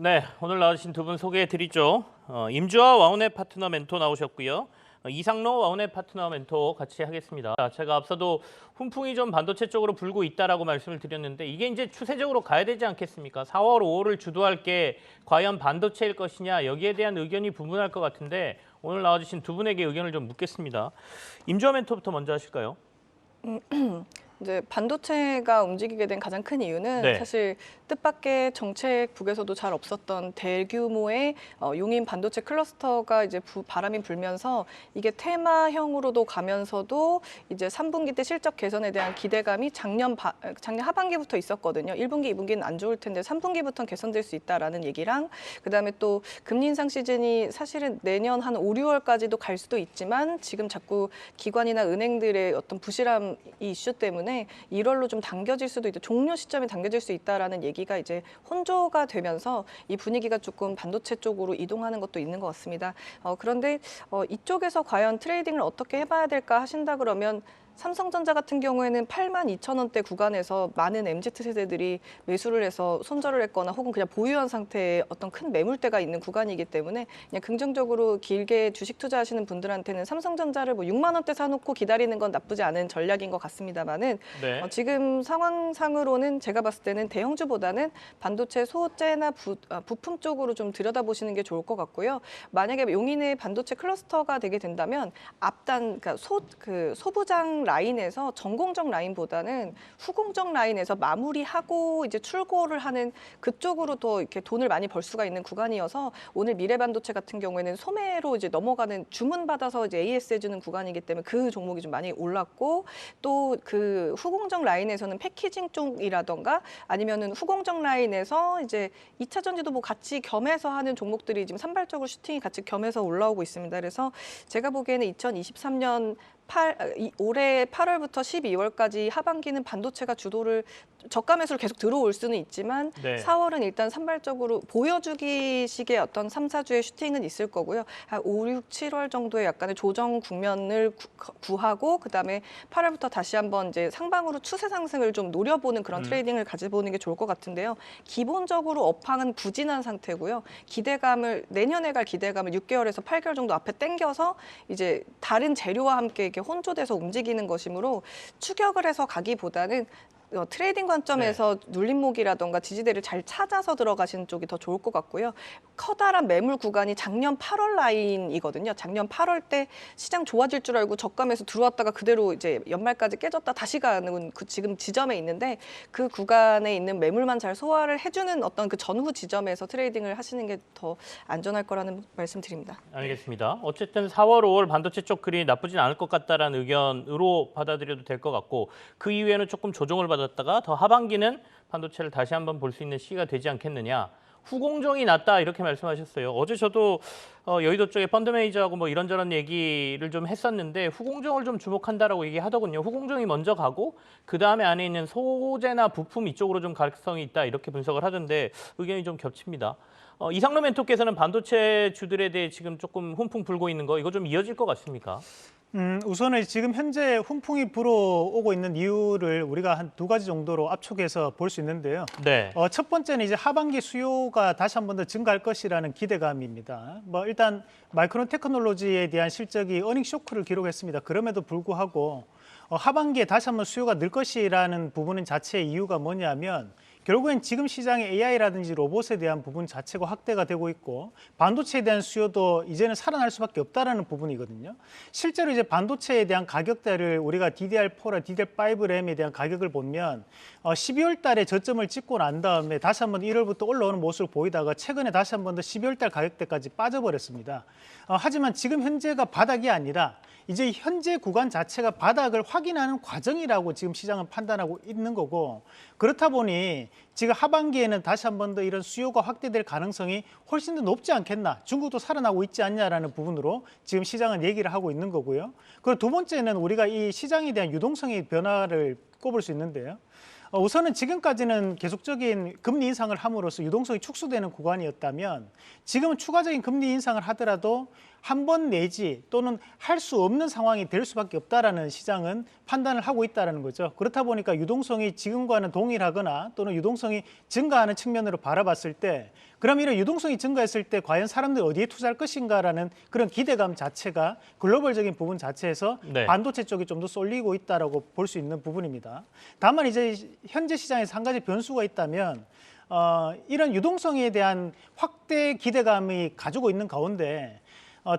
네, 오늘 나와주신 두 분 소개해 드리죠. 임주아 와운의 파트너 멘토 나오셨고요. 이상로 와운의 파트너 멘토 같이 하겠습니다. 제가 앞서도 훈풍이 좀 반도체 쪽으로 불고 있다라고 말씀을 드렸는데 이게 이제 추세적으로 가야 되지 않겠습니까? 4월, 5월을 주도할 게 과연 반도체일 것이냐 여기에 대한 의견이 분분할 것 같은데 오늘 나와주신 두 분에게 의견을 좀 묻겠습니다. 임주아 멘토부터 먼저 하실까요? 이제 반도체가 움직이게 된 가장 큰 이유는 네. 사실 뜻밖의 정책북에서도 잘 없었던 대규모의 용인 반도체 클러스터가 이제 바람이 불면서 이게 테마형으로도 가면서도 이제 3분기 때 실적 개선에 대한 기대감이 작년 하반기부터 있었거든요. 1분기, 2분기는 안 좋을 텐데 3분기부터는 개선될 수 있다라는 얘기랑 그다음에 또 금리 인상 시즌이 사실은 내년 한 5, 6월까지도 갈 수도 있지만 지금 자꾸 기관이나 은행들의 어떤 부실함 이 이슈 때문에 1월로 좀 당겨질 수도 있다. 종료 시점이 당겨질 수 있다라는 얘기가 이제 혼조가 되면서 이 분위기가 조금 반도체 쪽으로 이동하는 것도 있는 것 같습니다. 그런데 이쪽에서 과연 트레이딩을 어떻게 해봐야 될까 하신다 그러면 삼성전자 같은 경우에는 82,000원대 구간에서 많은 MZ세대들이 매수를 해서 손절을 했거나 혹은 그냥 보유한 상태의 어떤 큰 매물대가 있는 구간이기 때문에 그냥 긍정적으로 길게 주식 투자하시는 분들한테는 삼성전자를 뭐 6만 원대 사놓고 기다리는 건 나쁘지 않은 전략인 것 같습니다만은 네. 지금 상황상으로는 제가 봤을 때는 대형주보다는 반도체 소재나 부품 쪽으로 좀 들여다보시는 게 좋을 것 같고요. 만약에 용인의 반도체 클러스터가 되게 된다면 그러니까 소부장 라인에서 전공정 라인보다는 후공정 라인에서 마무리하고 이제 출고를 하는 그쪽으로 더 이렇게 돈을 많이 벌 수가 있는 구간이어서 오늘 미래반도체 같은 경우에는 소매로 이제 넘어가는 주문 받아서 이제 AS 해주는 구간이기 때문에 그 종목이 좀 많이 올랐고 또 그 후공정 라인에서는 패키징 쪽이라던가 아니면은 후공정 라인에서 이제 2차 전지도 뭐 같이 겸해서 하는 종목들이 지금 산발적으로 슈팅이 같이 겸해서 올라오고 있습니다. 그래서 제가 보기에는 2023년 올해 8월부터 12월까지 하반기는 반도체가 주도를 저가 매수로 계속 들어올 수는 있지만 네. 4월은 일단 산발적으로 보여주기식의 어떤 3, 4주의 슈팅은 있을 거고요. 한 5, 6, 7월 정도의 약간의 조정 국면을 구하고 그다음에 8월부터 다시 한번 이제 상방으로 추세 상승을 좀 노려보는 그런 트레이딩을 가져보는 게 좋을 것 같은데요. 기본적으로 업황은 부진한 상태고요. 내년에 갈 기대감을 6개월에서 8개월 정도 앞에 당겨서 이제 다른 재료와 함께 이렇게 혼조돼서 움직이는 것이므로 추격을 해서 가기보다는 트레이딩 관점에서 눌림목이라던가 지지대를 잘 찾아서 들어가시는 쪽이 더 좋을 것 같고요. 커다란 매물 구간이 작년 8월 라인이거든요. 작년 8월 때 시장 좋아질 줄 알고 저감에서 들어왔다가 그대로 이제 연말까지 깨졌다 다시 가는 그 지금 지점에 있는데 그 구간에 있는 매물만 잘 소화를 해주는 어떤 그 전후 지점에서 트레이딩을 하시는 게 더 안전할 거라는 말씀드립니다. 알겠습니다. 어쨌든 4월, 5월 반도체 쪽 그리 나쁘진 않을 것 같다라는 의견으로 받아들여도 될 것 같고 그 이후에는 조금 조정을 받았다가 더 하반기는 반도체를 다시 한번 볼 수 있는 시기가 되지 않겠느냐. 후공정이 낫다 이렇게 말씀하셨어요. 어제 저도 여의도 쪽에 펀드 매니저하고 뭐 이런저런 얘기를 좀 했었는데 후공정을 좀 주목한다라고 얘기하더군요. 후공정이 먼저 가고 그다음에 안에 있는 소재나 부품 이쪽으로 좀 가능성이 있다 이렇게 분석을 하던데 의견이 좀 겹칩니다. 이상로 멘토께서는 반도체 주들에 대해 지금 조금 훈풍 불고 있는 거 이거 좀 이어질 것 같습니까? 우선은 지금 현재 훈풍이 불어오고 있는 이유를 우리가 한 두 가지 정도로 압축해서 볼 수 있는데요. 네. 첫 번째는 이제 하반기 수요가 다시 한 번 더 증가할 것이라는 기대감입니다. 뭐 일단 마이크론 테크놀로지에 대한 실적이 어닝 쇼크를 기록했습니다. 그럼에도 불구하고 하반기에 다시 한번 수요가 늘 것이라는 부분 자체의 이유가 뭐냐면 결국엔 지금 시장의 AI라든지 로봇에 대한 부분 자체가 확대가 되고 있고 반도체에 대한 수요도 이제는 살아날 수밖에 없다라는 부분이거든요. 실제로 이제 반도체에 대한 가격대를 우리가 DDR4나 DDR5 램에 대한 가격을 보면 12월 달에 저점을 찍고 난 다음에 다시 한번 1월부터 올라오는 모습을 보이다가 최근에 다시 한번 더 12월 달 가격대까지 빠져버렸습니다. 하지만 지금 현재가 바닥이 아니라 이제 현재 구간 자체가 바닥을 확인하는 과정이라고 지금 시장은 판단하고 있는 거고 그렇다 보니 지금 하반기에는 다시 한 번 더 이런 수요가 확대될 가능성이 훨씬 더 높지 않겠나 중국도 살아나고 있지 않냐라는 부분으로 지금 시장은 얘기를 하고 있는 거고요. 그리고 두 번째는 우리가 이 시장에 대한 유동성의 변화를 꼽을 수 있는데요. 우선은 지금까지는 계속적인 금리 인상을 함으로써 유동성이 축소되는 구간이었다면 지금은 추가적인 금리 인상을 하더라도 한 번 내지 또는 할 수 없는 상황이 될 수밖에 없다라는 시장은 판단을 하고 있다는 거죠. 그렇다 보니까 유동성이 지금과는 동일하거나 또는 유동성이 증가하는 측면으로 바라봤을 때 그럼 이런 유동성이 증가했을 때 과연 사람들이 어디에 투자할 것인가라는 그런 기대감 자체가 글로벌적인 부분 자체에서 네. 반도체 쪽이 좀 더 쏠리고 있다라고 볼 수 있는 부분입니다. 다만 이제 현재 시장에서 한 가지 변수가 있다면 이런 유동성에 대한 확대 기대감이 가지고 있는 가운데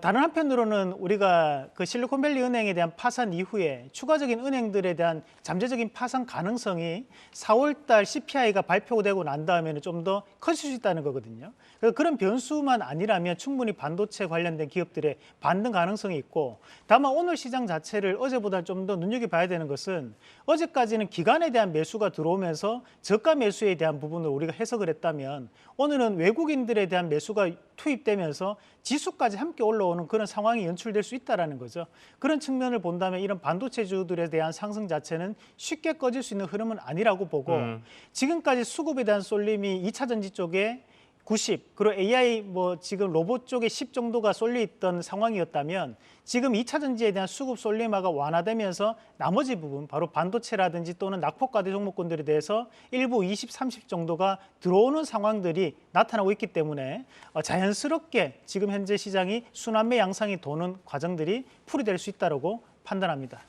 다른 한편으로는 우리가 그 실리콘밸리 은행에 대한 파산 이후에 추가적인 은행들에 대한 잠재적인 파산 가능성이 4월 달 CPI가 발표되고 난 다음에는 좀 더 커질 수 있다는 거거든요. 그래서 그런 변수만 아니라면 충분히 반도체 관련된 기업들의 반등 가능성이 있고 다만 오늘 시장 자체를 어제보다 좀 더 눈여겨봐야 되는 것은 어제까지는 기관에 대한 매수가 들어오면서 저가 매수에 대한 부분을 우리가 해석을 했다면 오늘은 외국인들에 대한 매수가 투입되면서 지수까지 함께 올라오는 그런 상황이 연출될 수 있다는 거죠. 그런 측면을 본다면 이런 반도체주들에 대한 상승 자체는 쉽게 꺼질 수 있는 흐름은 아니라고 보고 지금까지 수급에 대한 쏠림이 2차 전지 쪽에 90, 그리고 AI 지금 로봇 쪽에 10 정도가 쏠려 있던 상황이었다면 지금 2차 전지에 대한 수급 쏠림화가 완화되면서 나머지 부분 바로 반도체라든지 또는 낙폭과대 종목군들에 대해서 일부 20, 30 정도가 들어오는 상황들이 나타나고 있기 때문에 자연스럽게 지금 현재 시장이 순환매 양상이 도는 과정들이 풀이될 수 있다고 판단합니다.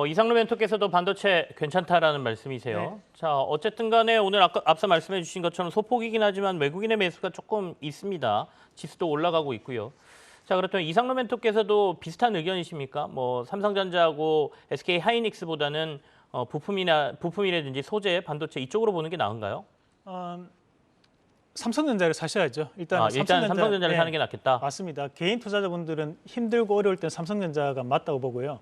이상로 멘토께서도 반도체 괜찮다라는 말씀이세요. 네. 자, 어쨌든 간에 오늘 앞서 말씀해 주신 것처럼 소폭이긴 하지만 외국인의 매수가 조금 있습니다. 지수도 올라가고 있고요. 자, 그렇다면 이상로 멘토께서도 비슷한 의견이십니까? 삼성전자하고 SK 하이닉스보다는 부품이라든지 소재, 반도체 이쪽으로 보는 게 나은가요? 삼성전자를 사셔야죠. 일단 삼성전자를 네. 사는 게 낫겠다. 맞습니다. 개인 투자자분들은 힘들고 어려울 땐 삼성전자가 맞다고 보고요.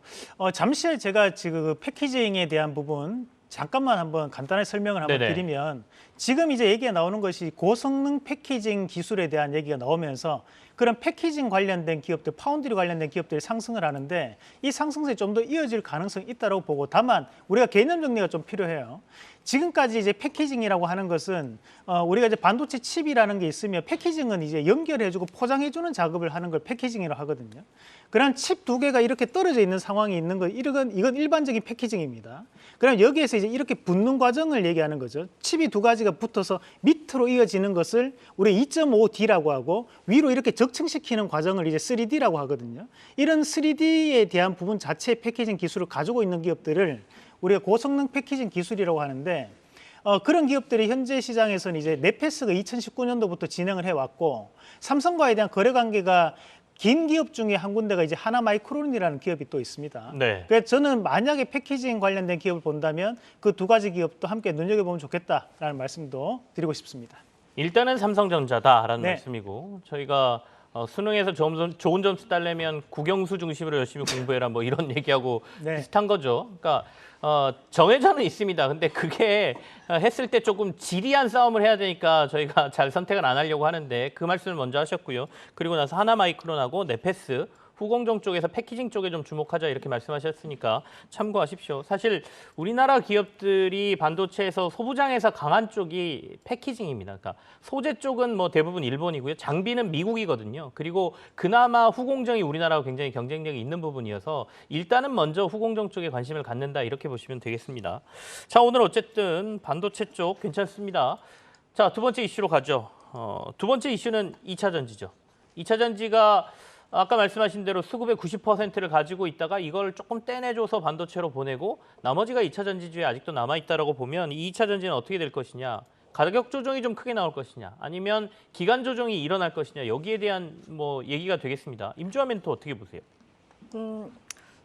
잠시 제가 지금 그 패키징에 대한 부분 잠깐만 한번 간단하게 설명을 한번 네네. 드리면 지금 이제 얘기가 나오는 것이 고성능 패키징 기술에 대한 얘기가 나오면서 그런 패키징 관련된 기업들, 파운드리 관련된 기업들이 상승을 하는데 이 상승세에 좀 더 이어질 가능성이 있다고 보고 다만 우리가 개념 정리가 좀 필요해요. 지금까지 이제 패키징이라고 하는 것은 우리가 이제 반도체 칩이라는 게 있으면 패키징은 이제 연결해주고 포장해주는 작업을 하는 걸 패키징이라고 하거든요. 그런 칩 두 개가 이렇게 떨어져 있는 상황이 있는 거 이건 일반적인 패키징입니다. 그럼 여기에서 이제 이렇게 붙는 과정을 얘기하는 거죠. 칩이 두 가지가 붙어서 밑으로 이어지는 것을 우리 2.5D라고 하고 위로 이렇게 적층시키는 과정을 이제 3D라고 하거든요. 이런 3D에 대한 부분 자체의 패키징 기술을 가지고 있는 기업들을 우리가 고성능 패키징 기술이라고 하는데 그런 기업들이 현재 시장에서는 이제 네페스가 2019년도부터 진행을 해왔고 삼성과에 대한 거래 관계가 긴 기업 중에 한 군데가 이제 하나마이크론이라는 기업이 또 있습니다. 네. 그래서 저는 만약에 패키징 관련된 기업을 본다면 그 두 가지 기업도 함께 눈여겨보면 좋겠다라는 말씀도 드리고 싶습니다. 일단은 삼성전자다라는 네. 말씀이고 저희가 수능에서 좋은 점수 따려면 국영수 중심으로 열심히 공부해라 이런 얘기하고 네. 비슷한 거죠. 그러니까 정해져는 있습니다. 근데 그게 했을 때 조금 지리한 싸움을 해야 되니까 저희가 잘 선택을 안 하려고 하는데 그 말씀을 먼저 하셨고요. 그리고 나서 하나마이크론하고 네페스 후공정 쪽에서 패키징 쪽에 좀 주목하자 이렇게 말씀하셨으니까 참고하십시오. 사실 우리나라 기업들이 반도체에서 소부장에서 강한 쪽이 패키징입니다. 그러니까 소재 쪽은 대부분 일본이고요. 장비는 미국이거든요. 그리고 그나마 후공정이 우리나라와 굉장히 경쟁력이 있는 부분이어서 일단은 먼저 후공정 쪽에 관심을 갖는다 이렇게 보시면 되겠습니다. 자, 오늘 어쨌든 반도체 쪽 괜찮습니다. 자, 두 번째 이슈로 가죠. 두 번째 이슈는 2차 전지죠. 2차 전지가 아까 말씀하신 대로 수급의 90%를 가지고 있다가 이걸 조금 떼내줘서 반도체로 보내고 나머지가 2차 전지주에 아직도 남아있다라고 보면 이 2차 전지는 어떻게 될 것이냐. 가격 조정이 좀 크게 나올 것이냐. 아니면 기간 조정이 일어날 것이냐. 여기에 대한 얘기가 되겠습니다. 임주환 멘토 어떻게 보세요?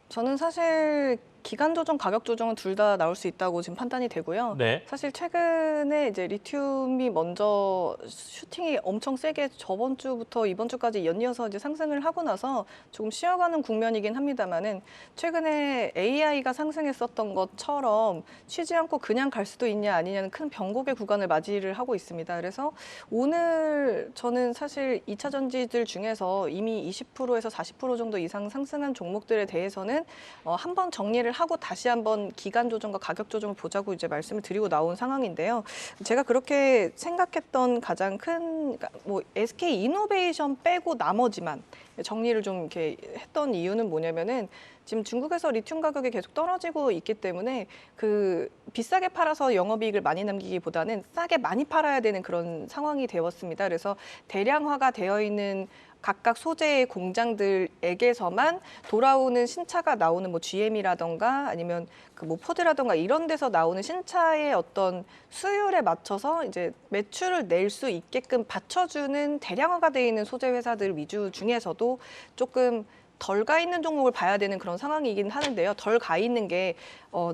저는 사실 기간 조정, 가격 조정은 둘 다 나올 수 있다고 지금 판단이 되고요. 네. 사실 최근에 이제 리튬이 먼저 슈팅이 엄청 세게 저번 주부터 이번 주까지 연이어서 이제 상승을 하고 나서 조금 쉬어가는 국면이긴 합니다만은 최근에 AI가 상승했었던 것처럼 쉬지 않고 그냥 갈 수도 있냐 아니냐는 큰 변곡의 구간을 맞이를 하고 있습니다. 그래서 오늘 저는 사실 2차 전지들 중에서 이미 20%에서 40% 정도 이상 상승한 종목들에 대해서는 한번 정리를 얘기를 하고 다시 한번 기간 조정과 가격 조정을 보자고 이제 말씀을 드리고 나온 상황인데요. 제가 그렇게 생각했던 가장 큰 그러니까 뭐 SK 이노베이션 빼고 나머지만 정리를 좀 이렇게 했던 이유는 뭐냐면은 지금 중국에서 리튬 가격이 계속 떨어지고 있기 때문에 그 비싸게 팔아서 영업이익을 많이 남기기보다는 싸게 많이 팔아야 되는 그런 상황이 되었습니다. 그래서 대량화가 되어 있는 각각 소재의 공장들에게서만 돌아오는 신차가 나오는 뭐 GM이라던가 아니면 그 뭐 포드라던가 이런 데서 나오는 신차의 어떤 수율에 맞춰서 이제 매출을 낼 수 있게끔 받쳐주는 대량화가 되어 있는 소재 회사들 위주 중에서도 조금 덜 가 있는 종목을 봐야 되는 그런 상황이긴 하는데요. 덜 가 있는 게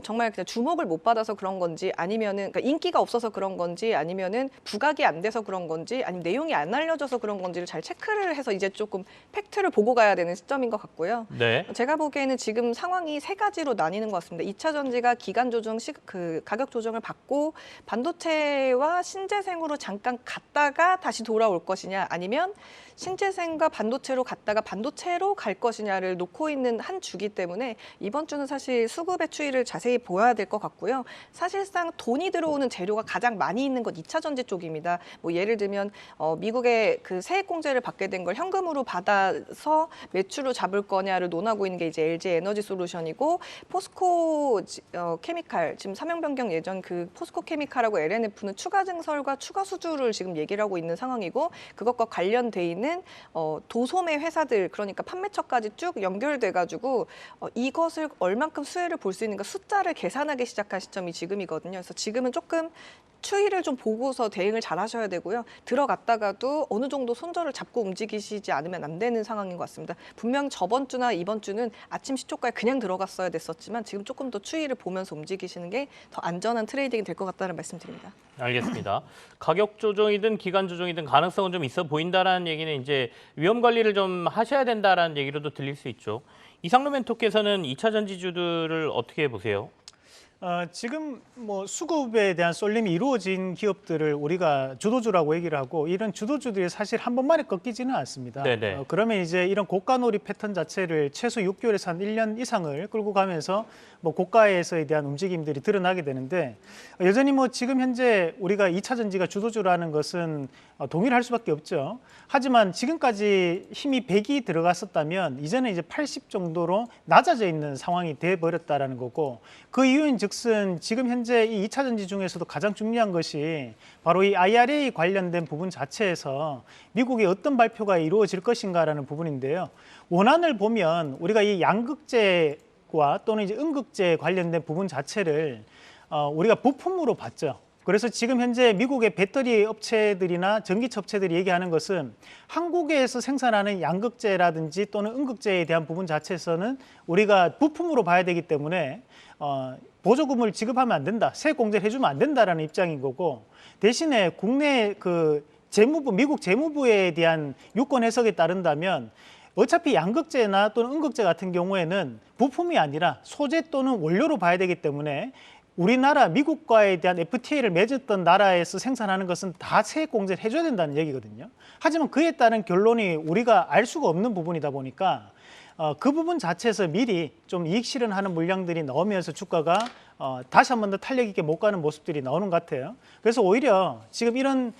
정말 그냥 주목을 못 받아서 그런 건지 아니면은 그러니까 인기가 없어서 그런 건지 아니면은 부각이 안 돼서 그런 건지 아니면 내용이 안 알려져서 그런 건지를 잘 체크를 해서 이제 조금 팩트를 보고 가야 되는 시점인 것 같고요. 네. 제가 보기에는 지금 상황이 세 가지로 나뉘는 것 같습니다. 2차 전지가 기간 조정, 그 가격 조정을 받고 반도체와 신재생으로 잠깐 갔다가 다시 돌아올 것이냐 아니면 신재생과 반도체로 갔다가 반도체로 갈 것이냐를 놓고 있는 한 주기 때문에 이번 주는 사실 수급의 추이를 자세히 보아야 될 것 같고요. 사실상 돈이 들어오는 재료가 가장 많이 있는 건 2차 전지 쪽입니다. 뭐 예를 들면 미국의 그 세액 공제를 받게 된 걸 현금으로 받아서 매출로 잡을 거냐를 논하고 있는 게 이제 LG 에너지 솔루션이고 포스코 케미칼 지금 사명 변경 예전 그 포스코 케미칼하고 LNF는 추가 증설과 추가 수주를 지금 얘기를 하고 있는 상황이고 그것과 관련돼 있는 도소매 회사들 그러니까 판매처까지 쭉 연결돼 가지고 이것을 얼만큼 수혜를 볼 수 있는가 숫자를 계산하기 시작한 시점이 지금이거든요. 그래서 지금은 조금 추이를 좀 보고서 대응을 잘 하셔야 되고요. 들어갔다가도 어느 정도 손절을 잡고 움직이시지 않으면 안 되는 상황인 것 같습니다. 분명 저번 주나 이번 주는 아침 시초가에 그냥 들어갔어야 됐었지만 지금 조금 더 추이를 보면서 움직이시는 게 더 안전한 트레이딩이 될 것 같다는 말씀드립니다. 알겠습니다. 가격 조정이든 기간 조정이든 가능성은 좀 있어 보인다라는 얘기는 이제 위험 관리를 좀 하셔야 된다라는 얘기로도 들릴 수 있죠. 이상로 멘토께서는 2차 전지주들을 어떻게 보세요? 지금 뭐 수급에 대한 쏠림이 이루어진 기업들을 우리가 주도주라고 얘기를 하고 이런 주도주들이 사실 한 번만에 꺾이지는 않습니다. 네네. 그러면 이제 이런 고가놀이 패턴 자체를 최소 6개월에서 한 1년 이상을 끌고 가면서 뭐 고가에서에 대한 움직임들이 드러나게 되는데 여전히 뭐 지금 현재 우리가 2차 전지가 주도주라는 것은 동일할 수밖에 없죠. 하지만 지금까지 힘이 100이 들어갔었다면 이제는 이제 80 정도로 낮아져 있는 상황이 돼 버렸다라는 거고 그 이유인즉슨 지금 현재 이 2차 전지 중에서도 가장 중요한 것이 바로 이 IRA 관련된 부분 자체에서 미국의 어떤 발표가 이루어질 것인가라는 부분인데요. 원안을 보면 우리가 이 양극재와 또는 이제 음극재 관련된 부분 자체를 우리가 부품으로 봤죠. 그래서 지금 현재 미국의 배터리 업체들이나 전기차 업체들이 얘기하는 것은 한국에서 생산하는 양극재라든지 또는 음극재에 대한 부분 자체에서는 우리가 부품으로 봐야 되기 때문에 보조금을 지급하면 안 된다, 세액 공제를 해주면 안 된다라는 입장인 거고 대신에 국내 그 재무부, 미국 재무부에 대한 유권 해석에 따른다면 어차피 양극재나 또는 음극재 같은 경우에는 부품이 아니라 소재 또는 원료로 봐야 되기 때문에 우리나라 미국과에 대한 FTA를 맺었던 나라에서 생산하는 것은 다 세액 공제를 해줘야 된다는 얘기거든요. 하지만 그에 따른 결론이 우리가 알 수가 없는 부분이다 보니까 그 부분 자체에서 미리 좀 이익 실현하는 물량들이 나오면서 주가가 다시 한 번 더 탄력 있게 못 가는 모습들이 나오는 것 같아요. 그래서 오히려 지금 이런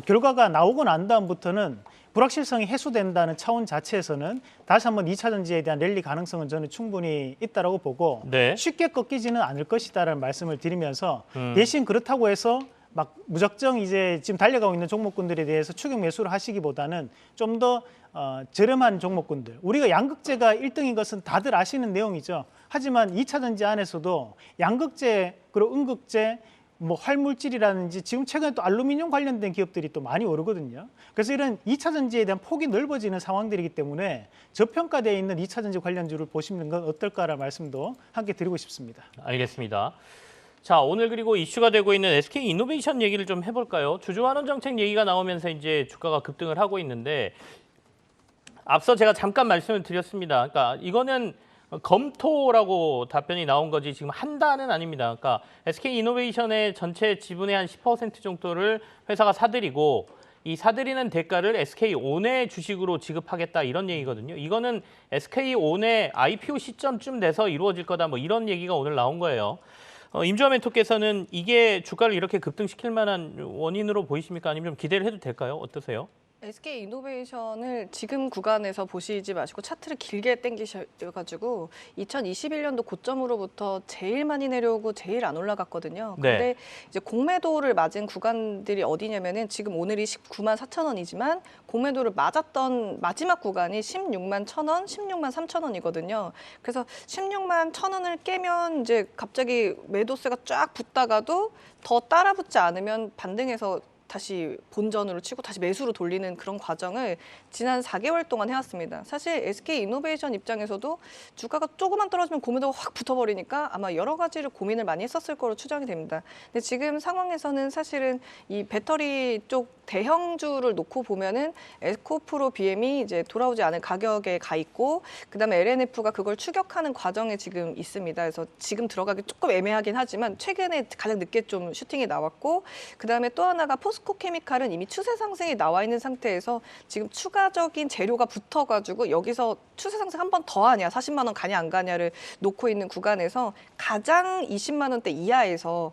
결과가 나오고 난 다음부터는 불확실성이 해소된다는 차원 자체에서는 다시 한번 2차 전지에 대한 랠리 가능성은 저는 충분히 있다라고 보고 네. 쉽게 꺾이지는 않을 것이다라는 말씀을 드리면서 대신 그렇다고 해서 막 무작정 이제 지금 달려가고 있는 종목군들에 대해서 추격 매수를 하시기보다는 좀 더 저렴한 종목군들. 우리가 양극재가 1등인 것은 다들 아시는 내용이죠. 하지만 2차 전지 안에서도 양극재 그리고 음극재 뭐 활물질이라든지 지금 최근에 또 알루미늄 관련된 기업들이 또 많이 오르거든요. 그래서 이런 2차 전지에 대한 폭이 넓어지는 상황들이기 때문에 저평가되어 있는 2차 전지 관련주를 보시는 건 어떨까라는 말씀도 함께 드리고 싶습니다. 알겠습니다. 자, 오늘 그리고 이슈가 되고 있는 SK 이노베이션 얘기를 좀 해볼까요? 주주환원 정책 얘기가 나오면서 이제 주가가 급등을 하고 있는데 앞서 제가 잠깐 말씀을 드렸습니다. 그러니까 이거는 검토라고 답변이 나온 거지 지금 한다는 아닙니다. 그러니까 SK 이노베이션의 전체 지분의 한 10% 정도를 회사가 사들이고 이 사들이는 대가를 SK온의 주식으로 지급하겠다 이런 얘기거든요. 이거는 SK온의 IPO 시점쯤 돼서 이루어질 거다 뭐 이런 얘기가 오늘 나온 거예요. 임주환 멘토께서는 이게 주가를 이렇게 급등시킬 만한 원인으로 보이십니까? 아니면 좀 기대를 해도 될까요? 어떠세요? SK 이노베이션을 지금 구간에서 보시지 마시고 차트를 길게 당기셔가지고 2021년도 고점으로부터 제일 많이 내려오고 제일 안 올라갔거든요. 네. 근데 이제 공매도를 맞은 구간들이 어디냐면은 지금 오늘이 19만 4천 원이지만 공매도를 맞았던 마지막 구간이 16만 1천 원, 16만 3천 원이거든요. 그래서 16만 1천 원을 깨면 이제 갑자기 매도세가 쫙 붙다가도 더 따라붙지 않으면 반등해서 다시 본전으로 치고 다시 매수로 돌리는 그런 과정을 지난 4개월 동안 해왔습니다. 사실 SK 이노베이션 입장에서도 주가가 조금만 떨어지면 공매도가 확 붙어버리니까 아마 여러 가지를 고민을 많이 했었을 거로 추정이 됩니다. 근데 지금 상황에서는 사실은 이 배터리 쪽 대형주를 놓고 보면은 에코프로 BM이 이제 돌아오지 않을 가격에 가 있고, 그다음에 LNF가 그걸 추격하는 과정에 지금 있습니다. 그래서 지금 들어가기 조금 애매하긴 하지만 최근에 가장 늦게 좀 슈팅이 나왔고, 그다음에 또 하나가 포스코 케미칼은 이미 추세 상승이 나와 있는 상태에서 지금 추가적인 재료가 붙어가지고 여기서 추세 상승 한 번 더 하냐, 40만 원 가냐 안 가냐를 놓고 있는 구간에서 가장 20만 원대 이하에서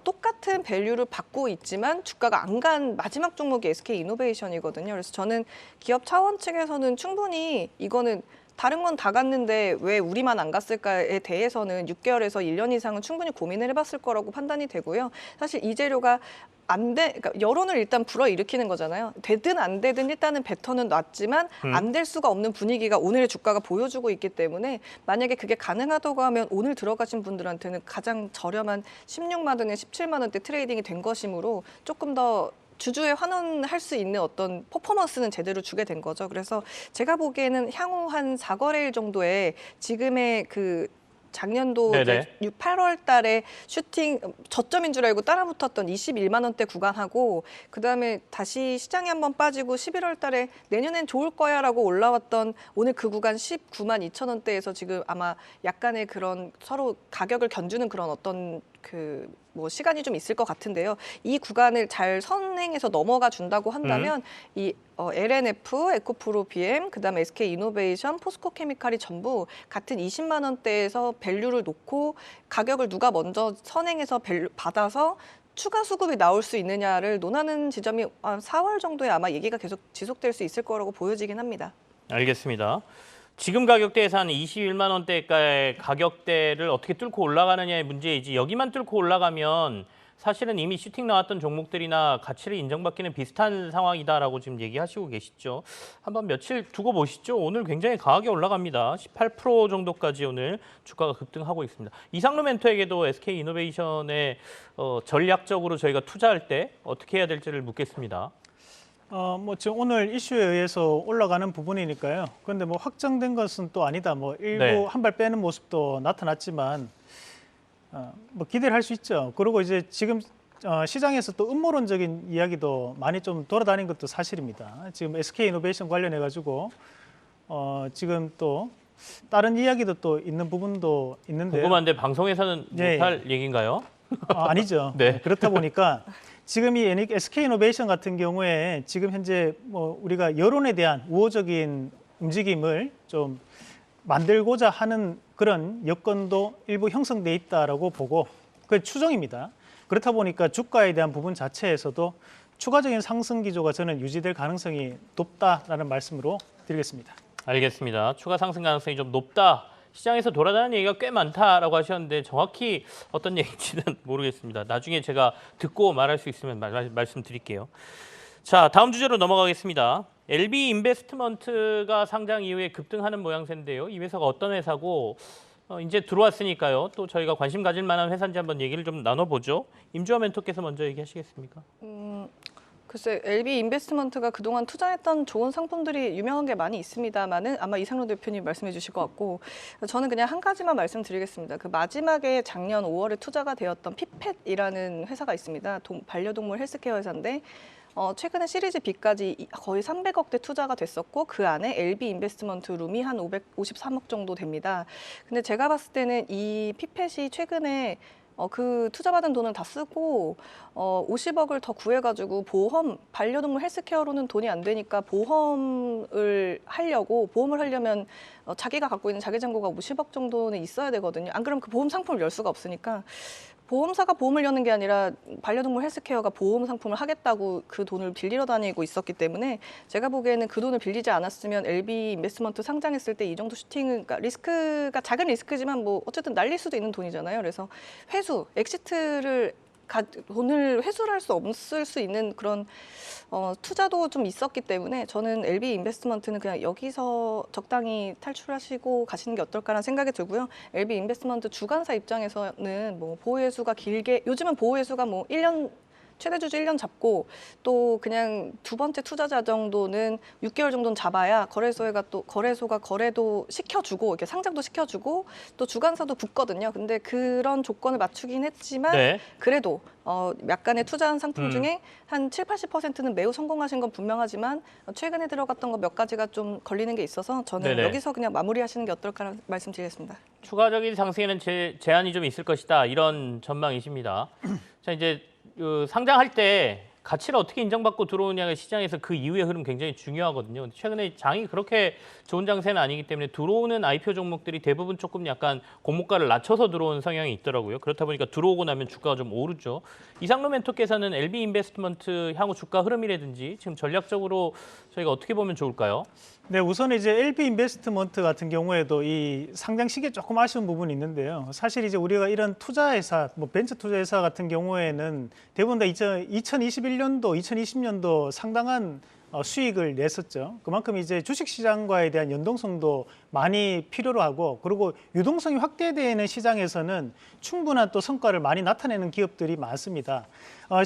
똑같은 밸류를 받고 있지만 주가가 안 간 마지막 종목이 SK 이노베이션이거든요. 그래서 저는 기업 차원 측에서는 충분히 이거는 다른 건 다 갔는데 왜 우리만 안 갔을까에 대해서는 6개월에서 1년 이상은 충분히 고민을 해봤을 거라고 판단이 되고요. 사실 이 재료가 그러니까 여론을 일단 불어일으키는 거잖아요. 되든 안 되든 일단은 배터는 놨지만 안 될 수가 없는 분위기가 오늘의 주가가 보여주고 있기 때문에 만약에 그게 가능하다고 하면 오늘 들어가신 분들한테는 가장 저렴한 16만 원에 17만 원대 트레이딩이 된 것이므로 조금 더 주주에 환원할 수 있는 어떤 퍼포먼스는 제대로 주게 된 거죠. 그래서 제가 보기에는 향후 한 4거래일 정도에 지금의 그 작년도 네네. 8월 달에 슈팅 저점인 줄 알고 따라붙었던 21만 원대 구간하고, 그다음에 다시 시장이 한번 빠지고 11월 달에 내년엔 좋을 거야라고 올라왔던 오늘 그 구간 19만 2천 원대에서 지금 아마 약간의 그런 서로 가격을 견주는 그런 어떤 뭐 시간이 좀 있을 것 같은데요. 이 구간을 잘 선행해서 넘어가 준다고 한다면 이 LNF, 에코프로 BM, 그다음에 SK 이노베이션, 포스코 케미칼이 전부 같은 20만 원대에서 밸류를 놓고 가격을 누가 먼저 선행해서 받아서 추가 수급이 나올 수 있느냐를 논하는 지점이 4월 정도에 아마 얘기가 계속 지속될 수 있을 거라고 보여지긴 합니다. 알겠습니다. 지금 가격대에서 한 21만 원대가의 가격대를 어떻게 뚫고 올라가느냐의 문제이지, 여기만 뚫고 올라가면 사실은 이미 슈팅 나왔던 종목들이나 가치를 인정받기는 비슷한 상황이다라고 지금 얘기하시고 계시죠. 한번 며칠 두고 보시죠. 오늘 굉장히 강하게 올라갑니다. 18% 정도까지 오늘 주가가 급등하고 있습니다. 이상로 멘토에게도 SK 이노베이션에 전략적으로 저희가 투자할 때 어떻게 해야 될지를 묻겠습니다. 뭐 지금 오늘 이슈에 의해서 올라가는 부분이니까요. 그런데 뭐 확정된 것은 또 아니다. 뭐 일부 네. 한 발 빼는 모습도 나타났지만 뭐 기대를 할 수 있죠. 그리고 이제 지금 시장에서 또 음모론적인 이야기도 많이 좀 돌아다닌 것도 사실입니다. 지금 SK 이노베이션 관련해 가지고 지금 또 다른 이야기도 또 있는 부분도 있는데 궁금한데 방송에서는 예, 못할 얘기인가요? 아니죠. 네. 그렇다 보니까 지금 이 SK 이노베이션 같은 경우에 지금 현재 뭐 우리가 여론에 대한 우호적인 움직임을 좀 만들고자 하는 그런 여건도 일부 형성돼 있다라고 보고, 그 추정입니다. 그렇다 보니까 주가에 대한 부분 자체에서도 추가적인 상승 기조가 저는 유지될 가능성이 높다라는 말씀으로 드리겠습니다. 알겠습니다. 추가 상승 가능성이 좀 높다. 시장에서 돌아다니는 얘기가 꽤 많다라고 하셨는데 정확히 어떤 얘기인지는 모르겠습니다. 나중에 제가 듣고 말할 수 있으면 말씀드릴게요. 자, 다음 주제로 넘어가겠습니다. LB 인베스트먼트가 상장 이후에 급등하는 모양새인데요. 이 회사가 어떤 회사고 이제 들어왔으니까요. 또 저희가 관심 가질 만한 회사인지 한번 얘기를 좀 나눠보죠. 임주환 멘토께서 먼저 얘기하시겠습니까? 글쎄, LB 인베스트먼트가 그동안 투자했던 좋은 상품들이 유명한 게 많이 있습니다만은 아마 이상로 대표님 말씀해 주실 것 같고, 저는 그냥 한 가지만 말씀드리겠습니다. 그 마지막에 작년 5월에 투자가 되었던 피펫이라는 회사가 있습니다. 반려동물 헬스케어 회사인데 최근에 시리즈 B까지 거의 300억대 투자가 됐었고, 그 안에 LB 인베스트먼트 룸이 한 553억 정도 됩니다. 근데 제가 봤을 때는 이 피펫이 최근에 그 투자받은 돈을 다 쓰고 50억을 더 구해가지고 보험, 반려동물 헬스케어로는 돈이 안 되니까 보험을 하려면 자기가 갖고 있는 자기잔고가 50억 정도는 있어야 되거든요. 안 그러면 그 보험 상품을 열 수가 없으니까 보험사가 보험을 여는 게 아니라 반려동물 헬스케어가 보험 상품을 하겠다고 그 돈을 빌리러 다니고 있었기 때문에 제가 보기에는 그 돈을 빌리지 않았으면 LB 인베스트먼트 상장했을 때 이 정도 슈팅은 그러니까 리스크가 작은 리스크지만 뭐 어쨌든 날릴 수도 있는 돈이잖아요. 그래서 회수, 엑시트를 돈을 회수를 할 수 없을 수 있는 그런 투자도 좀 있었기 때문에 저는 LB 인베스트먼트는 그냥 여기서 적당히 탈출하시고 가시는 게 어떨까라는 생각이 들고요. LB 인베스트먼트 주관사 입장에서는 뭐 보호해수가 요즘은 보호해수가 뭐 1년 최대 주주 1년 잡고 또 그냥 두 번째 투자자 정도는 6개월 정도는 잡아야 거래소가 거래도 시켜주고 이렇게 상장도 시켜주고 또 주관사도 붙거든요. 근데 그런 조건을 맞추긴 했지만 네. 그래도 약간의 투자한 상품 중에 한 7, 80%는 매우 성공하신 건 분명하지만 최근에 들어갔던 거 몇 가지가 좀 걸리는 게 있어서 저는 네네. 여기서 그냥 마무리하시는 게 어떨까라는 말씀드리겠습니다. 추가적인 상승에는 제한이 좀 있을 것이다. 이런 전망이십니다. 자, 이제 상장할 때 가치를 어떻게 인정받고 들어오냐가 시장에서 그 이후의 흐름 굉장히 중요하거든요. 최근에 장이 그렇게 좋은 장세는 아니기 때문에 들어오는 IPO 종목들이 대부분 조금 약간 공모가를 낮춰서 들어온 성향이 있더라고요. 그렇다 보니까 들어오고 나면 주가가 좀 오르죠. 이상로 멘토께서는 LB 인베스트먼트 향후 주가 흐름이라든지 지금 전략적으로 저희가 어떻게 보면 좋을까요? 네, 우선 이제 LB 인베스트먼트 같은 경우에도 이 상장 시기에 조금 아쉬운 부분이 있는데요. 사실 이제 우리가 이런 투자회사, 뭐 벤처 투자회사 같은 경우에는 대부분 다 2021년도, 2020년도 상당한 수익을 냈었죠. 그만큼 이제 주식시장과에 대한 연동성도 많이 필요로 하고, 그리고 유동성이 확대되는 시장에서는 충분한 또 성과를 많이 나타내는 기업들이 많습니다.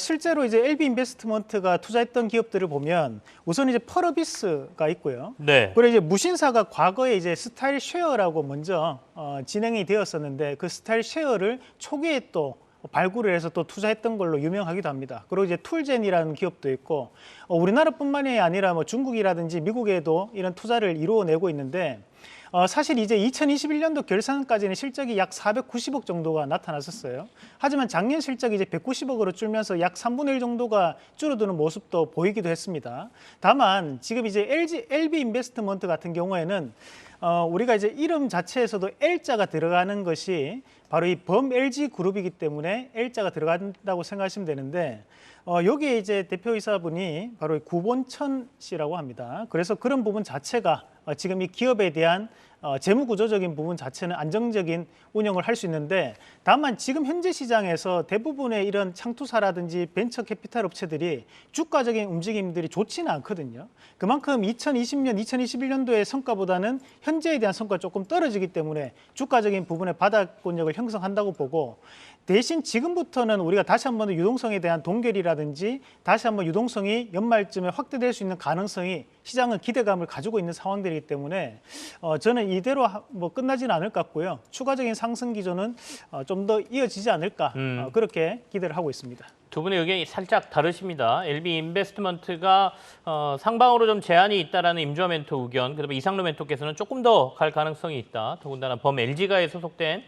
실제로 이제 LB 인베스트먼트가 투자했던 기업들을 보면 우선 이제 펄어비스가 있고요. 네. 그리고 이제 무신사가 과거에 이제 스타일 쉐어라고 먼저 진행이 되었었는데 그 스타일 쉐어를 초기에 또 발굴을 해서 또 투자했던 걸로 유명하기도 합니다. 그리고 이제 툴젠이라는 기업도 있고 우리나라뿐만이 아니라 뭐 중국이라든지 미국에도 이런 투자를 이루어내고 있는데 사실 이제 2021년도 결산까지는 실적이 약 490억 정도가 나타났었어요. 하지만 작년 실적이 이제 190억으로 줄면서 약 3분의 1 정도가 줄어드는 모습도 보이기도 했습니다. 다만 지금 이제 LB 인베스트먼트 같은 경우에는 우리가 이제 이름 자체에서도 L자가 들어가는 것이 바로 이 범 LG 그룹이기 때문에 L자가 들어간다고 생각하시면 되는데 여기에 이제 대표이사분이 바로 구본천 씨라고 합니다. 그래서 그런 부분 자체가 지금 이 기업에 대한 재무구조적인 부분 자체는 안정적인 운영을 할 수 있는데 다만 지금 현재 시장에서 대부분의 이런 창투사라든지 벤처 캐피탈 업체들이 주가적인 움직임들이 좋지는 않거든요. 그만큼 2020년, 2021년도의 성과보다는 현재에 대한 성과가 조금 떨어지기 때문에 주가적인 부분에 바닥권력을 형성한다고 보고 대신 지금부터는 우리가 다시 한번 유동성에 대한 동결이라든지 다시 한번 유동성이 연말쯤에 확대될 수 있는 가능성이 시장은 기대감을 가지고 있는 상황들이기 때문에 저는 이대로 뭐 끝나지는 않을 것 같고요. 추가적인 상승 기조는 좀 더 이어지지 않을까 그렇게 기대를 하고 있습니다. 두 분의 의견이 살짝 다르십니다. LB 인베스트먼트가 상방으로 좀 제한이 있다라는 임주화 멘토 의견, 그다음에 이상로 멘토께서는 조금 더 갈 가능성이 있다. 더군다나 범 LG가에 소속된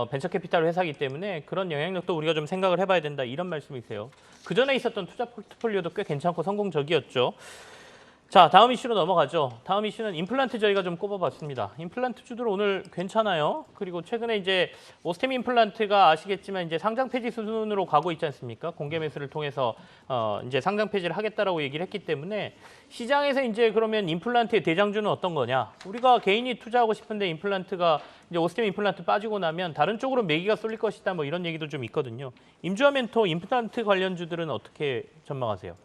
벤처 캐피탈 회사이기 때문에 그런 영향력도 우리가 좀 생각을 해봐야 된다. 이런 말씀이세요. 그 전에 있었던 투자 포트폴리오도 꽤 괜찮고 성공적이었죠. 자, 다음 이슈로 넘어가죠. 다음 이슈는 임플란트 저희가 좀 꼽아봤습니다. 임플란트 주들 오늘 괜찮아요. 그리고 최근에 이제 오스템 임플란트가 아시겠지만 이제 상장 폐지 수순으로 가고 있지 않습니까? 공개 매수를 통해서 이제 상장 폐지를 하겠다라고 얘기를 했기 때문에 시장에서 이제 그러면 임플란트의 대장주는 어떤 거냐? 우리가 개인이 투자하고 싶은데 임플란트가 이제 오스템 임플란트 빠지고 나면 다른 쪽으로 매기가 쏠릴 것이다. 뭐 이런 얘기도 좀 있거든요. 임주화 멘토 임플란트 관련주들은 어떻게 전망하세요?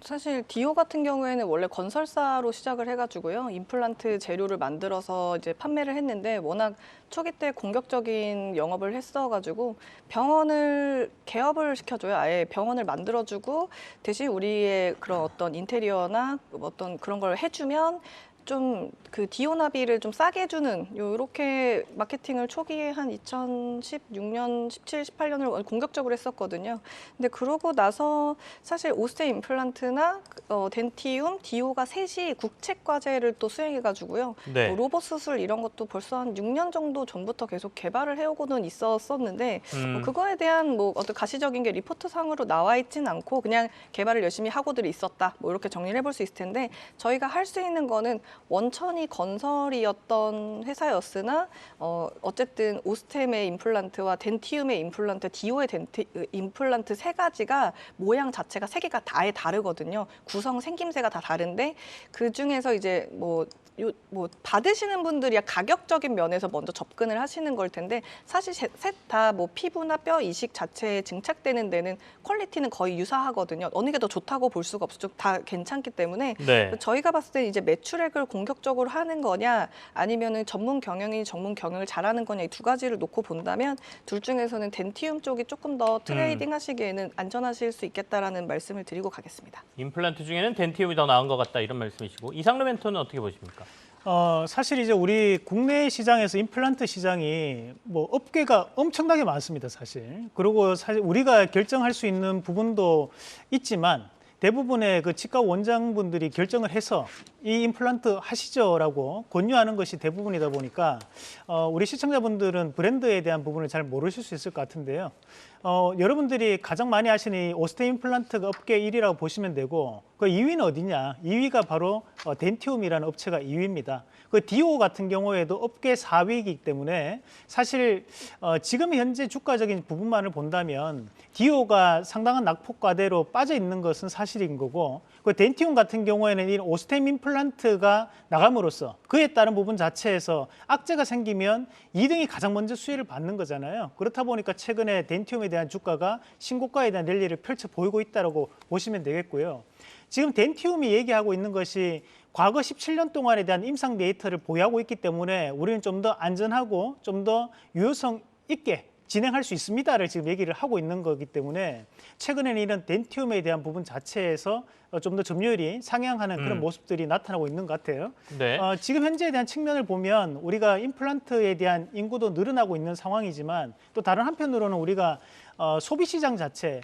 사실 디오 같은 경우에는 원래 건설사로 시작을 해가지고요. 임플란트 재료를 만들어서 이제 판매를 했는데 워낙 초기 때 공격적인 영업을 했어가지고 병원을 개업을 시켜줘요. 아예 병원을 만들어주고 대신 우리의 그런 어떤 인테리어나 어떤 그런 걸 해주면 좀 그 디오나비를 좀 싸게 해주는 요렇게 마케팅을 초기에 한 2016년, 17, 18년을 공격적으로 했었거든요. 근데 그러고 나서 사실 오스테 임플란트나 덴티움, 디오가 셋이 국책 과제를 또 수행해가지고요. 네. 뭐 로봇 수술 이런 것도 벌써 한 6년 정도 전부터 계속 개발을 해오고는 있었었는데 그거에 대한 뭐 어떤 가시적인 게 리포트 상으로 나와 있진 않고 그냥 개발을 열심히 하고들 있었다. 뭐 이렇게 정리를 해볼 수 있을 텐데 저희가 할 수 있는 거는 원천이 건설이었던 회사였으나 어쨌든 오스템의 임플란트와 덴티움의 임플란트, 디오의 임플란트 세 가지가 모양 자체가 세 개가 다 아예 다르거든요. 구성 생김새가 다 다른데 그 중에서 이제 뭐 받으시는 분들이 가격적인 면에서 먼저 접근을 하시는 걸 텐데 사실 셋 다 뭐 피부나 뼈 이식 자체에 증착되는 데는 퀄리티는 거의 유사하거든요. 어느 게 더 좋다고 볼 수가 없죠. 다 괜찮기 때문에 네. 저희가 봤을 때 이제 매출액을 공격적으로 하는 거냐 아니면은 전문 경영이 전문 경영을 잘하는 거냐 이 두 가지를 놓고 본다면 둘 중에서는 덴티움 쪽이 조금 더 트레이딩 하시기에는 안전하실 수 있겠다라는 말씀을 드리고 가겠습니다. 임플란트 중에는 덴티움이 더 나은 것 같다 이런 말씀이시고 이상로 멘토는 어떻게 보십니까? 사실 이제 우리 국내 시장에서 임플란트 시장이 뭐 업계가 엄청나게 많습니다, 사실. 그리고 사실 우리가 결정할 수 있는 부분도 있지만 대부분의 그 치과 원장분들이 결정을 해서 이 임플란트 하시죠라고 권유하는 것이 대부분이다 보니까 우리 시청자분들은 브랜드에 대한 부분을 잘 모르실 수 있을 것 같은데요. 여러분들이 가장 많이 아시는 이 오스테 임플란트가 업계 1위라고 보시면 되고 그 2위는 어디냐? 2위가 바로 덴티움이라는 업체가 2위입니다. 그 디오 같은 경우에도 업계 4위이기 때문에 사실 지금 현재 주가적인 부분만을 본다면 디오가 상당한 낙폭과대로 빠져 있는 것은 사실인 거고 그 덴티움 같은 경우에는 이 오스템 임플란트가 나감으로써 그에 따른 부분 자체에서 악재가 생기면 2등이 가장 먼저 수혜를 받는 거잖아요. 그렇다 보니까 최근에 덴티움에 대한 주가가 신고가에 대한 랠리를 펼쳐 보이고 있다고 보시면 되겠고요. 지금 덴티움이 얘기하고 있는 것이 과거 17년 동안에 대한 임상 데이터를 보유하고 있기 때문에 우리는 좀 더 안전하고 좀 더 유효성 있게 진행할 수 있습니다를 지금 얘기를 하고 있는 거기 때문에 최근에는 이런 덴티움에 대한 부분 자체에서 좀 더 점유율이 상향하는 그런 모습들이 나타나고 있는 것 같아요. 네. 지금 현재에 대한 측면을 보면 우리가 임플란트에 대한 인구도 늘어나고 있는 상황이지만 또 다른 한편으로는 우리가 소비 시장 자체,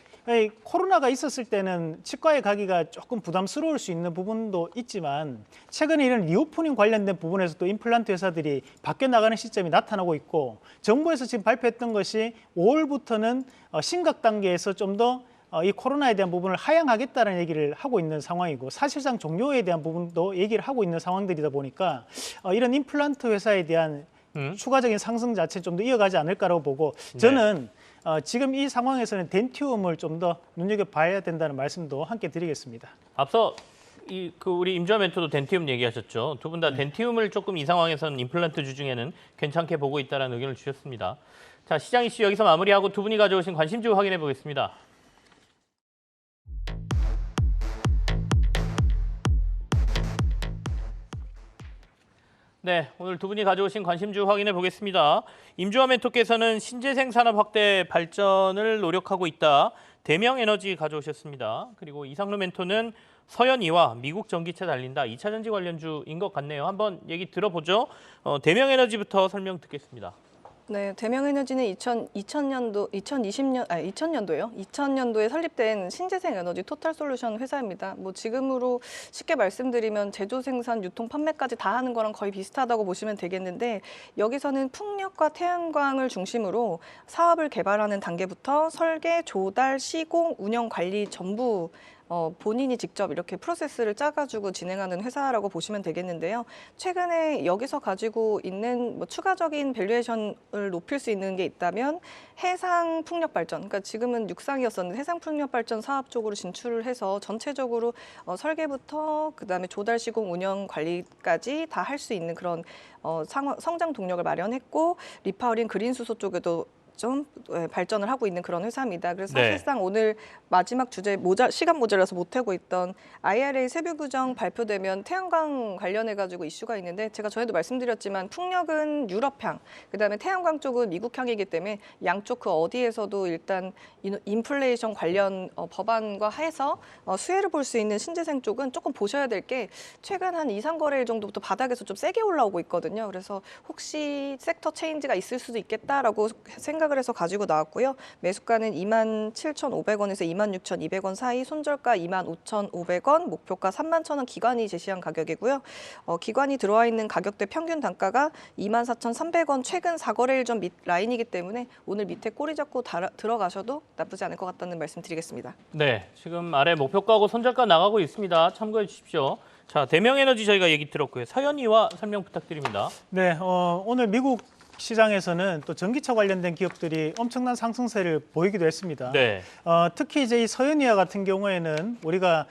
코로나가 있었을 때는 치과에 가기가 조금 부담스러울 수 있는 부분도 있지만 최근에 이런 리오프닝 관련된 부분에서 또 임플란트 회사들이 바뀌어 나가는 시점이 나타나고 있고 정부에서 지금 발표했던 것이 5월부터는 심각 단계에서 좀 더 이 코로나에 대한 부분을 하향하겠다는 얘기를 하고 있는 상황이고 사실상 종료에 대한 부분도 얘기를 하고 있는 상황들이다 보니까 이런 임플란트 회사에 대한 추가적인 상승 자체 좀 더 이어가지 않을까라고 보고 저는 지금 이 상황에서는 덴티움을 좀 더 눈여겨봐야 된다는 말씀도 함께 드리겠습니다. 앞서 우리 임주아 멘토도 덴티움 얘기하셨죠. 두 분 다 덴티움을 조금 이 상황에서는 임플란트 주 중에는 괜찮게 보고 있다는 의견을 주셨습니다. 자, 시장 이슈 여기서 마무리하고 두 분이 가져오신 관심주 확인해 보겠습니다. 네, 오늘 두 분이 가져오신 관심주 확인해 보겠습니다. 임주아 멘토께서는 신재생 산업 확대 발전을 노력하고 있다. 대명에너지 가져오셨습니다. 그리고 이상로 멘토는 서현이와 미국 전기차 달린다. 2차 전지 관련주인 것 같네요. 한번 얘기 들어보죠. 대명에너지부터 설명 듣겠습니다. 네, 대명에너지는 2000년도에 설립된 신재생 에너지 토탈솔루션 회사입니다. 뭐 지금으로 쉽게 말씀드리면 제조, 생산, 유통, 판매까지 다 하는 거랑 거의 비슷하다고 보시면 되겠는데 여기서는 풍력과 태양광을 중심으로 사업을 개발하는 단계부터 설계, 조달, 시공, 운영, 관리 전부 본인이 직접 이렇게 프로세스를 짜가지고 진행하는 회사라고 보시면 되겠는데요. 최근에 여기서 가지고 있는 뭐 추가적인 밸류에이션을 높일 수 있는 게 있다면 해상 풍력 발전, 그러니까 지금은 육상이었었는데 해상 풍력 발전 사업 쪽으로 진출을 해서 전체적으로 설계부터 그다음에 조달, 시공, 운영, 관리까지 다 할 수 있는 그런 성장 동력을 마련했고 리파워링, 그린 수소 쪽에도 좀 발전을 하고 있는 그런 회사입니다. 그래서 네. 사실상 오늘 마지막 주제 시간 모자라서 못하고 있던 IRA 세부 규정 발표되면 태양광 관련해가지고 이슈가 있는데 제가 전에도 말씀드렸지만 풍력은 유럽향, 그다음에 태양광 쪽은 미국향이기 때문에 양쪽 그 어디에서도 일단 인플레이션 관련 법안과 해서 수혜를 볼 수 있는 신재생 쪽은 조금 보셔야 될 게 최근 한 2, 3거래일 정도부터 바닥에서 좀 세게 올라오고 있거든요. 그래서 혹시 섹터 체인지가 있을 수도 있겠다라고 생각을 해서 가지고 나왔고요. 매수가는 27,500원에서 26,200원 사이, 손절가 25,500원, 목표가 31,000원 기관이 제시한 가격이고요. 기관이 들어와 있는 가격대 평균 단가가 24,300원, 최근 4거래일 전 라인이기 때문에 오늘 밑에 꼬리 잡고 들어가셔도 나쁘지 않을 것 같다는 말씀 드리겠습니다. 네, 지금 아래 목표가하고 손절가 나가고 있습니다. 참고해 주십시오. 자, 대명에너지 저희가 얘기 들었고요. 서현이와 설명 부탁드립니다. 네, 오늘 미국 시장에서는 또 전기차 관련된 기업들이 엄청난 상승세를 보이기도 했습니다. 네. 특히 이제 이 서현이와 같은 경우에는 우리가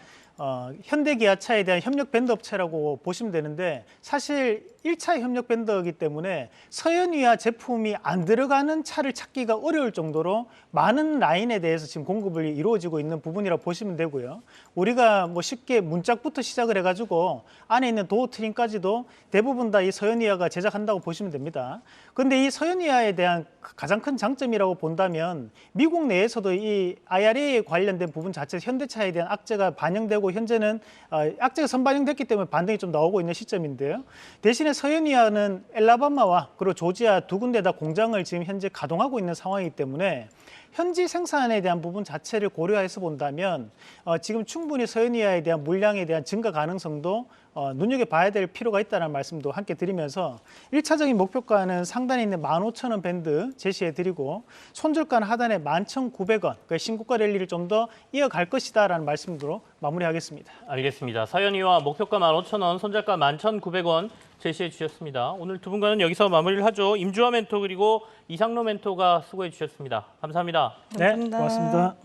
현대기아차에 대한 협력 밴드 업체라고 보시면 되는데 사실 1차 협력 밴드이기 때문에 서현이와 제품이 안 들어가는 차를 찾기가 어려울 정도로 많은 라인에 대해서 지금 공급이 이루어지고 있는 부분이라고 보시면 되고요. 우리가 뭐 쉽게 문짝부터 시작을 해가지고 안에 있는 도어 트림까지도 대부분 다 이 서현이아가 제작한다고 보시면 됩니다. 그런데 이 서현이아에 대한 가장 큰 장점이라고 본다면 미국 내에서도 이 IRA에 관련된 부분 자체 현대차에 대한 악재가 반영되고 현재는 악재가 선반영됐기 때문에 반등이 좀 나오고 있는 시점인데요. 대신에 서현이아는 엘라바마와 그리고 조지아 두 군데 다 공장을 지금 현재 가동하고 있는 상황이기 때문에 현지 생산에 대한 부분 자체를 고려해서 본다면 지금 충분히 서현이아에 대한 물량에 대한 증가 가능성도 눈여겨봐야 될 필요가 있다는 말씀도 함께 드리면서 1차적인 목표가는 상단에 있는 15,000원 밴드 제시해드리고 손절가는 하단에 11,900원, 그 신고가 랠리를 좀 더 이어갈 것이다라는 말씀으로 마무리하겠습니다. 알겠습니다. 서현이와 목표가 15,000원, 손절가 11,900원 제시해 주셨습니다. 오늘 두 분과는 여기서 마무리를 하죠. 임주화 멘토 그리고 이상로 멘토가 수고해 주셨습니다. 감사합니다. 네, 고맙습니다.